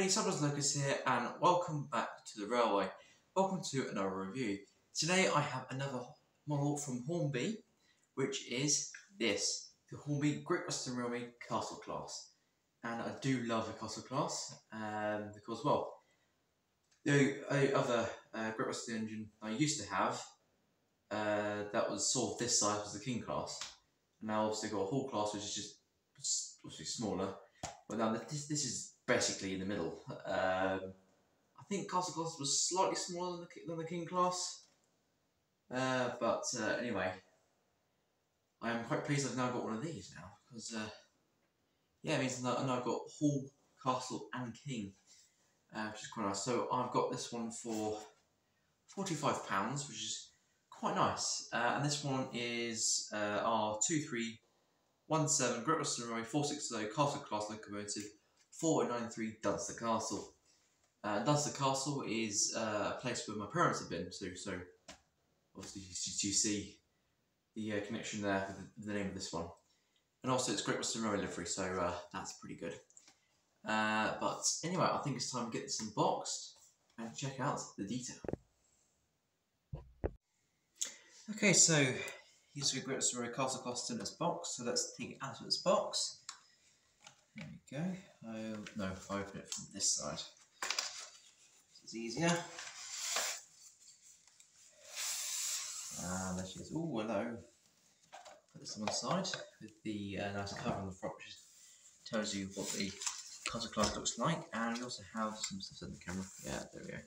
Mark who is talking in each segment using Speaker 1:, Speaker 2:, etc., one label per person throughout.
Speaker 1: everybody, Subs Lucas here and welcome back to the railway. Welcome to another review. Today I have another model from Hornby, which is this, the Hornby Great Western Railway Castle Class. And I do love the Castle Class because, well, the other Great Western engine I used to have, that was sort of this size, was the King Class. And now obviously got a Hall Class, which is just obviously smaller. But now this is basically in the middle. I think Castle Class was slightly smaller than the King Class. But anyway, I am quite pleased I've now got one of these now. Because, yeah, it means that I've now got Hall, Castle and King. Which is quite nice. So I've got this one for £45, which is quite nice. And this one is R2317 Great Western Railway 460 Castle Class locomotive 4093 Dunster Castle. Dunster Castle is a place where my parents have been to, so obviously you see the connection there with the name of this one. And also it's Great Western Railway livery, so that's pretty good. But anyway, I think it's time to get this unboxed and check out the detail. Okay, so here's the Great Western Railway Castle Class in this box, so let's take it out of this box. There we go. No, if I open it from this side, this is easier. There she is. Oh, hello. Put this on one side with the nice cover on the front, which tells you what the Castle Class looks like. And we also have some stuff in the camera. Yeah, there we go.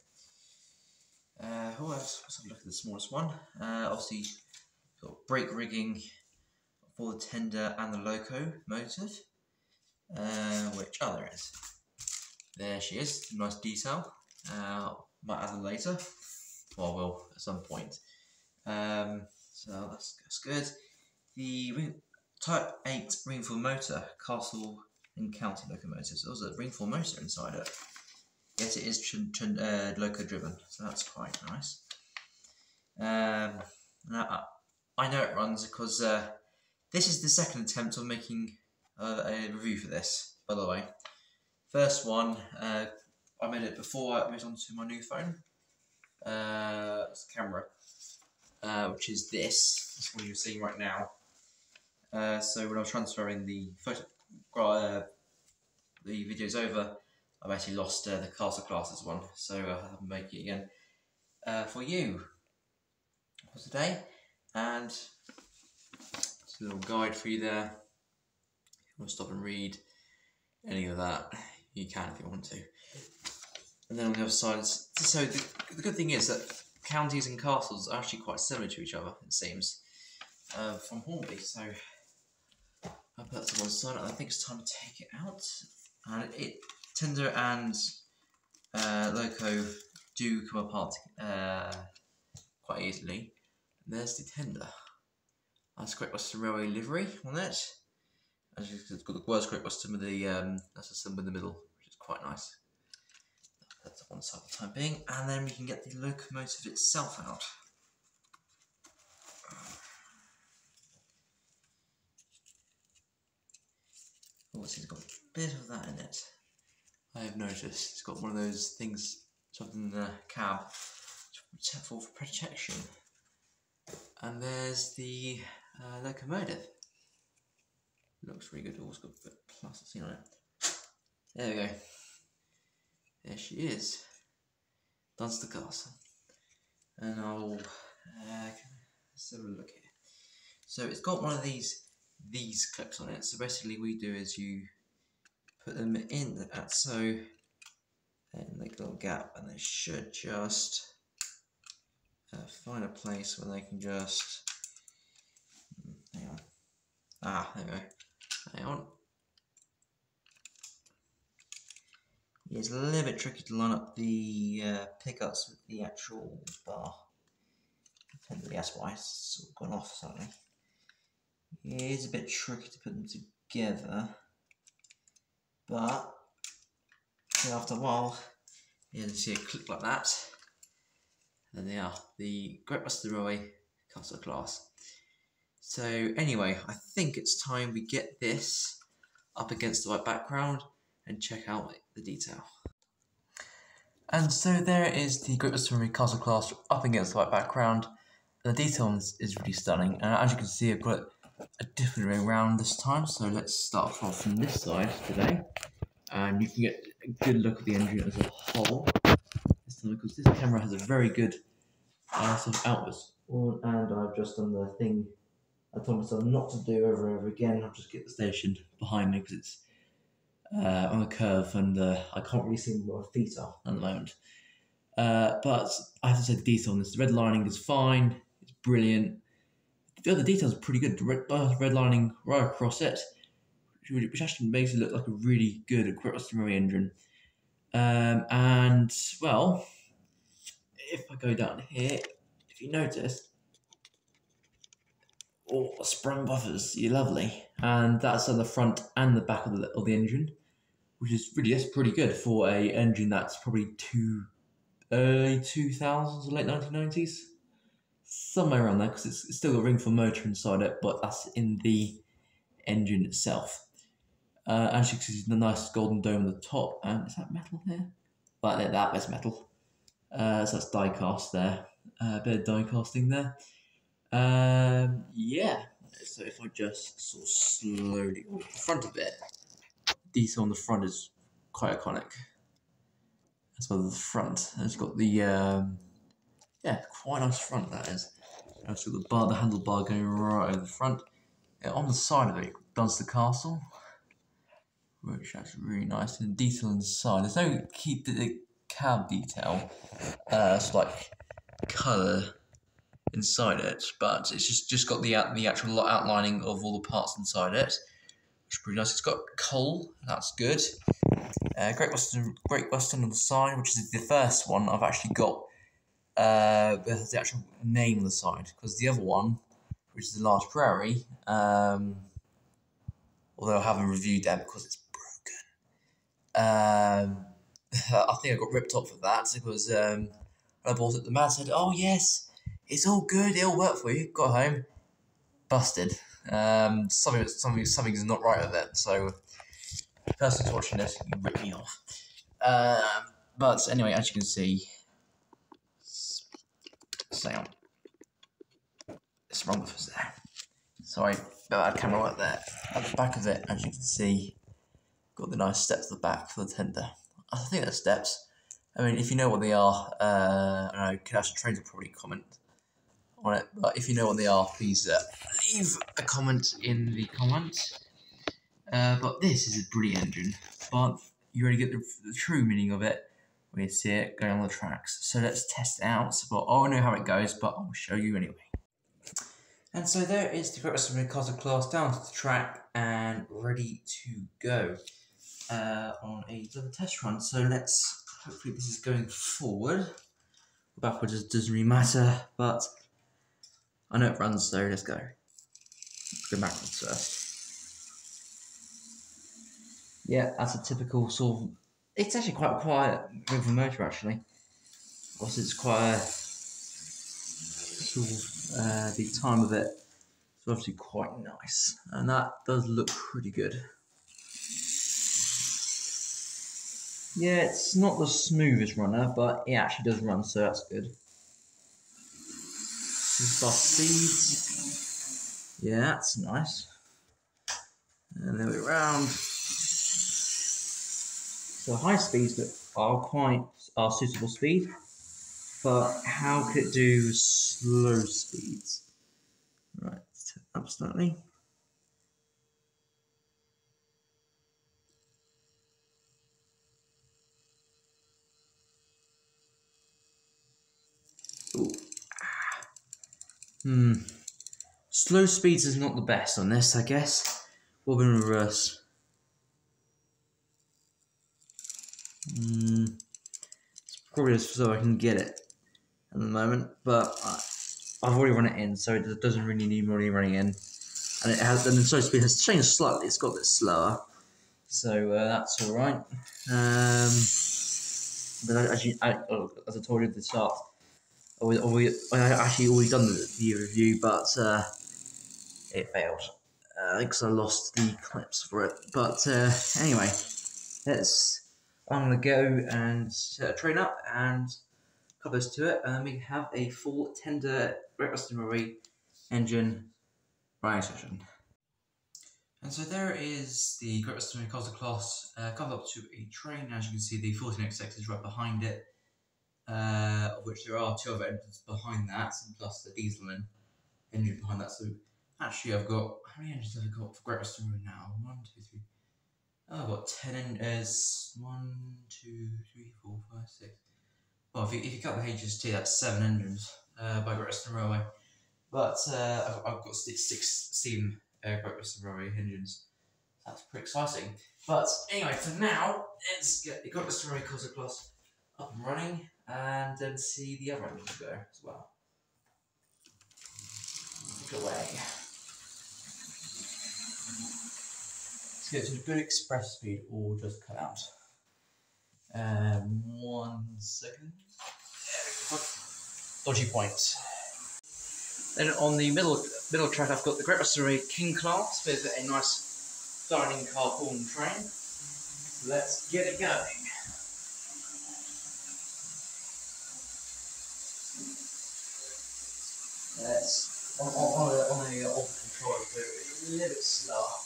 Speaker 1: Let's have a look at the smallest one. Obviously, got brake rigging for the tender and the locomotive. There is. There she is, nice detail. Might add them later. Well, I will at some point. So that's good. The Type 8 ring-full motor, castle and county locomotive. So there's a ring-full motor inside it. Yes, it is loco driven, so that's quite nice. Now, I know it runs because this is the second attempt of making a review for this, by the way. First one, I made it before I moved on to my new phone. It's the camera, which is this one you're seeing right now. So when I was transferring the videos over, I've actually lost the Castle Classes one, so I have to make it again for you for today. And it's a little guide for you there. If you want to stop and read any of that, you can if you want to. And then on the other side, so the good thing is that counties and castles are actually quite similar to each other, it seems, from Hornby. So I'll put that to one side, and I think it's time to take it out. And tender and loco do come apart quite easily. And there's the tender. That's Great Western Railway livery on it. As you can see, it's got the words Great Western with the that's a symbol in the middle, which is quite nice. That's on one side for the time being, and then we can get the locomotive itself out. Oh, it's got a bit of that in it. I have noticed it's got one of those things, something in the cab for protection. And there's the locomotive. Looks really good. Always got a bit of plastic on it. There we go. There she is. Dunster Castle. And I'll let's have a look here. So it's got one of these clips on it. So basically, what we do is you put them in that, so and make a little gap, and they should just find a place where they can just hang on. There we go. Hang on. Yeah, it's a little bit tricky to line up the pickups with the actual bar. That's why it's sort of gone off slightly. It is a bit tricky to put them together, but after a while, you can see a clip like that. And they are the Great Western Railway Castle Class. So anyway, I think it's time we get this up against the white background and check out the detail. And so there is the Great Western Marine Castle class up against the white background. The detail on this is really stunning, and as you can see, I've got a different way around this time. So let's start off from this side today, and you can get a good look at the engine as a whole. This time, because this camera has a very good sort of outwards, and I've just done the thing I told myself not to do over and over again. I'll just get the station behind me because it's on a curve, and I can't really see where my feet are at the moment. But I have to say the detail on this. The red lining is fine. It's brilliant. The other details are pretty good. The red lining right across it, which actually makes it look like a really good Great Western Marine engine. And well, if I go down here, if you notice, all the sprung buffers, you're lovely, and that's on the front and the back of the engine, which is that's pretty good for a engine that's probably early 2000s or late 1990s, somewhere around there, because it's still got a ring for motor inside it, but that's in the engine itself. As you can see, the nice golden dome at the top, and is that metal here? But that's metal. So that's die cast there, a bit of die casting there. Yeah, so if I just sort of slowly, the front of it, detail on the front is quite iconic. As well as the front, and it's got the quite nice front that is. So the handlebar going right over the front. On the side of it does the castle, which that's really nice. And the detail inside, there's no the cab detail, it's like colour inside it, but it's just got the actual outlining of all the parts inside it, which is pretty nice. It's got coal, that's good. Great Western on the side, which is the first one I've actually got. Has the actual name on the side, because the other one, which is the Large Prairie, although I haven't reviewed that because it's broken. I think I got ripped off for that because when I bought it, the man said, "Oh yes, it's all good, it'll work for you." Got home, busted. Something's not right with it. So, the person who's watching this, you ripped me off. But anyway, as you can see, sound. It's wrong with us there. Sorry, bad camera right there. At the back of it, as you can see, got the nice steps at the back for the tender. I think they're steps. I mean, if you know what they are, I know Cash Trains will probably comment on it, but if you know what they are, please leave a comment in the comments. But this is a brilliant engine, but you already get the true meaning of it when you see it going on the tracks. So let's test it out. But I don't know how it goes, but I'll show you anyway. And so there is the Great Western Marine Castle class down to the track and ready to go on another test run. So hopefully this is going forward. Backwards doesn't really matter, but I know it runs, so let's go. Let's go backwards first. Yeah, that's a typical sort of. It's actually quite a quiet ring for motor, actually. Also, it's quite a sort of the time of it. It's obviously quite nice, and that does look pretty good. Yeah, it's not the smoothest runner, but it actually does run, so that's good. Fast speeds. Yeah, that's nice. And then we're round. So high speeds are suitable speed, but how could it do slow speeds? Right, let's turn up slightly. Ooh. Slow speeds is not the best on this, I guess. We'll be in reverse. It's probably as slow I can get it at the moment, but I've already run it in, so it doesn't really need more running in. And it has, and the slow speed has changed slightly. It's got a bit slower, so that's all right. But as I told you at the start, I actually already done the review, but it failed because I lost the clips for it. But anyway, let's I'm going to go and set a train up and couple those to it, and then we have a full tender Great Western Railway engine running session. And so there is the Great Western Railway Costa class coupled up to a train. As you can see, the 14XX is right behind it, of which there are 2 other engines behind that, plus the diesel engine behind that. So actually, I've got, how many engines have I got for Great Western Railway now? 1, 2, 3. Oh, I've got 10 engines. 1, 2, 3, 4, 5, 6. Well, if you count the HST, that's 7 engines by Great Western Railway. But I've got 6 steam Great Western Railway engines. That's pretty exciting. But anyway, for now, let's get the Great Western Railway Costa class up and running, and then see the other engines go as well. Take it away. Let's get to a good express speed, or just cut out. 1 second. Dodgy point. Then on the middle track, I've got the Great Western Railway King class with a nice dining car pullman train. Let's get it going. Let's on the old control, a little bit slower,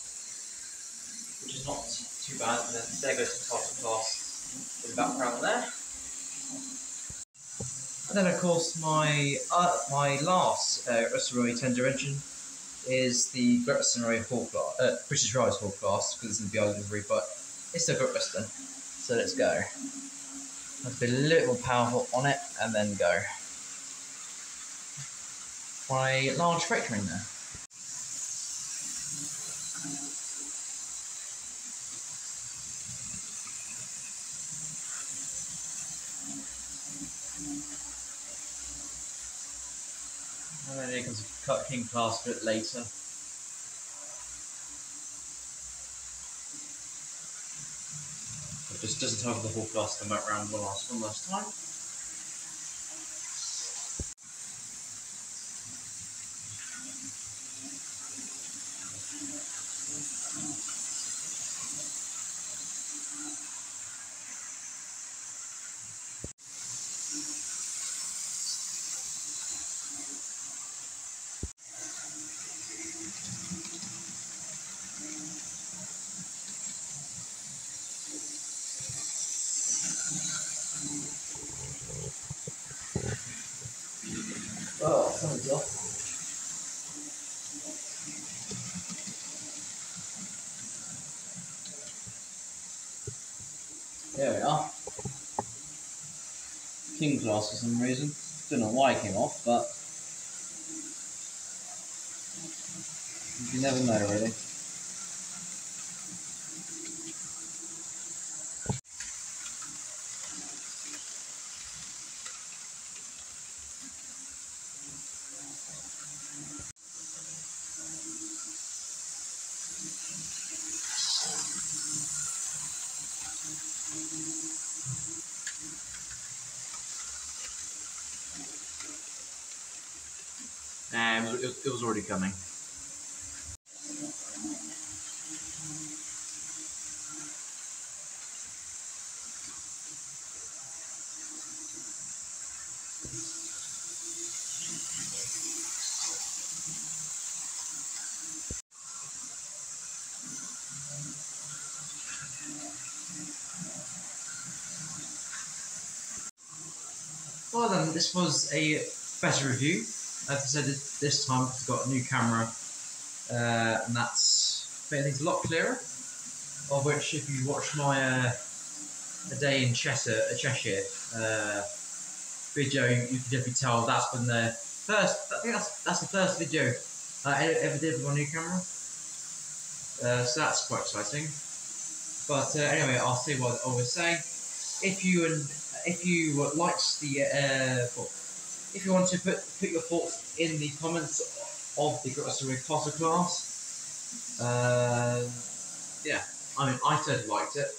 Speaker 1: which is not too bad. And then there goes the Costa class in the background there. And then, of course, my last Western Railway tender engine is the Great Western Railway Hall class, British Railways Hall class, because it's in the BI delivery, but it's still Great Western. So let's go. Let's be a little powerful on it, and then go. My large freight train there. And then here comes the King class a bit later. Just in time for the whole class to come back around one last time. Oh, something's off. There we are. King class for some reason. Don't know why it came off, but you never know, really. It was already coming. Well then, this was a better review. As I said, this time I've got a new camera, and that's made things a lot clearer. Of which, if you watch my A Day in Cheshire video, you can definitely tell that's been the first. I think that's the first video I ever did with my new camera. So that's quite exciting. But anyway, I'll say what I was saying. If you liked the if you want to put your thoughts in the comments of the Great Western Railway Costa class, yeah, I mean, I certainly liked it.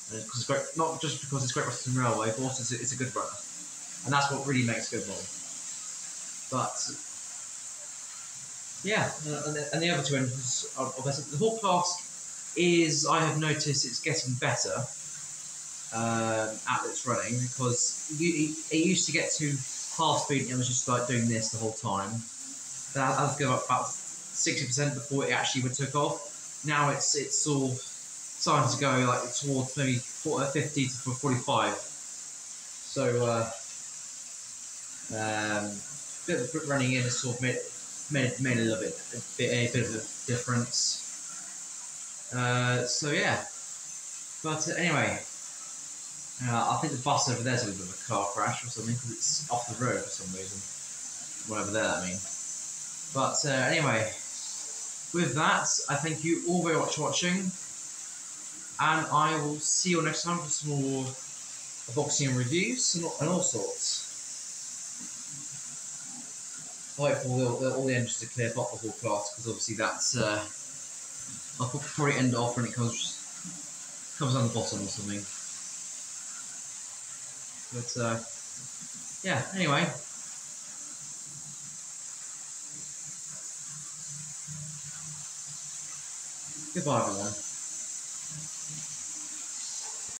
Speaker 1: Because it's great, not just because it's Great Western Railway, but also it's a good runner, and that's what really makes a good model. But yeah, and the other 2 engines are better. The whole class is, I have noticed, it's getting better. outlets running, because it used to get to half speed and it was just like doing this the whole time. That was going up about 60% before it actually took off. Now it's sort of starting to go like towards maybe 50 to 45. So running in has sort of made a little bit a bit of a difference. So yeah, but anyway, I think the bus over there's a little bit of a car crash or something because it's off the road for some reason. Whatever that I mean. But anyway, with that, I thank you all very much for watching, and I will see you next time for some more unboxing and reviews and all sorts. I wait for all the engines to clear up the whole class, because obviously that's I'll probably end it off when it comes on the bottom or something. But yeah, anyway. Goodbye everyone.